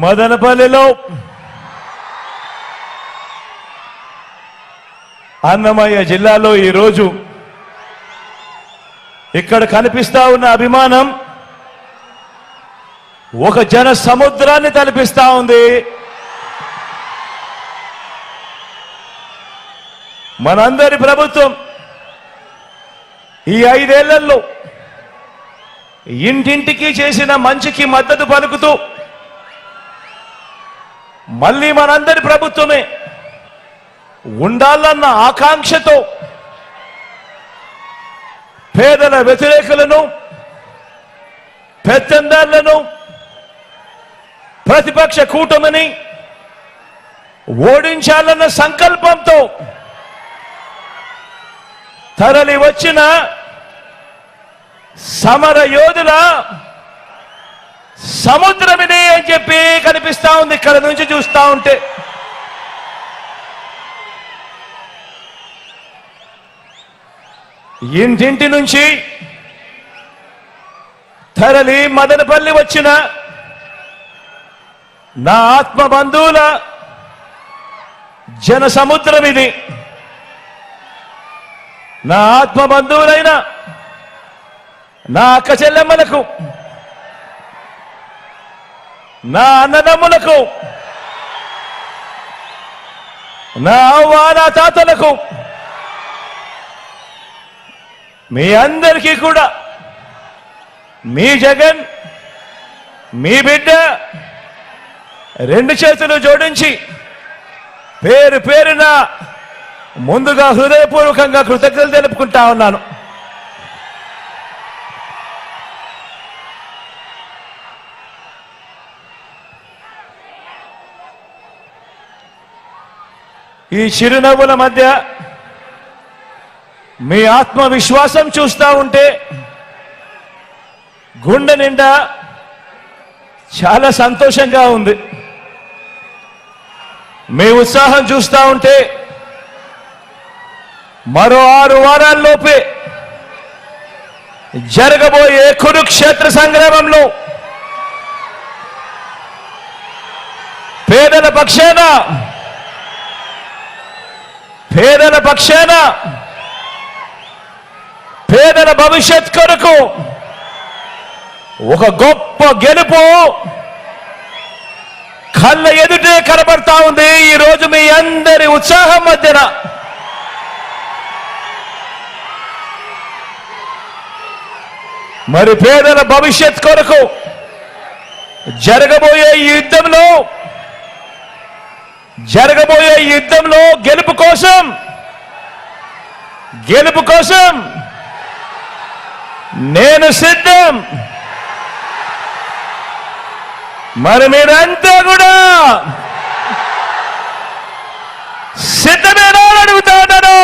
మదనపల్లిలో అన్నమయ్య జిల్లాలో ఈరోజు ఇక్కడ కనిపిస్తా ఉన్న అభిమానం ఒక జన సముద్రాన్ని తలపిస్తా ఉంది. మనందరి ప్రభుత్వం ఈ 5 ఏళ్లలో ఇంటింటికి చేసిన మంచికి మద్దతు పలుకుతూ మళ్ళీ మనందరి ప్రభుత్వమే ఉండాలన్న ఆకాంక్షతో పేదల వ్యతిరేకులను, పెత్తందారులను, ప్రతిపక్ష కూటమిని ఓడించాలన్న సంకల్పంతో తరలి వచ్చిన సమర యోధుల సముద్రమిది అని చెప్పి కనిపిస్తా ఉంది ఇక్కడ నుంచి చూస్తా ఉంటే. ఇంటింటి నుంచి తరలి మదనపల్లి వచ్చిన నా ఆత్మ బంధువుల జన సముద్రం ఇది. నా ఆత్మ బంధువులైన నా అక్క చెల్లెమ్మలకు, నా అన్నదమ్ములకు, నా అవ్వ నా తాతలకు, మీ అందరికీ కూడా మీ జగన్, మీ బిడ్డ 2 చేతులు జోడించి పేరు పేరున ముందుగా హృదయపూర్వకంగా కృతజ్ఞతలు తెలుపుకుంటా ఉన్నాను. ఈ చిరునవ్వుల మధ్య మీ ఆత్మవిశ్వాసం చూస్తా ఉంటే గుండె నిండా చాలా సంతోషంగా ఉంది. మీ ఉత్సాహం చూస్తా ఉంటే మరో 6 వారాల్లోపే జరగబోయే కురుక్షేత్ర సంగ్రామంలో పేదల పక్షాన పేదల భవిష్యత్ కొరకు ఒక గొప్ప గెలుపు కళ్ళ ఎదుటే కనబడతా ఉంది. ఈ రోజు మీ అందరి ఉత్సాహం మధ్యన మరి పేదల భవిష్యత్ కొరకు జరగబోయే యుద్ధంలో గెలుపు కోసం నేను సిద్ధం. మరి మీరంతా కూడా సిద్ధమేనా అడుగుతా ఉన్నాను.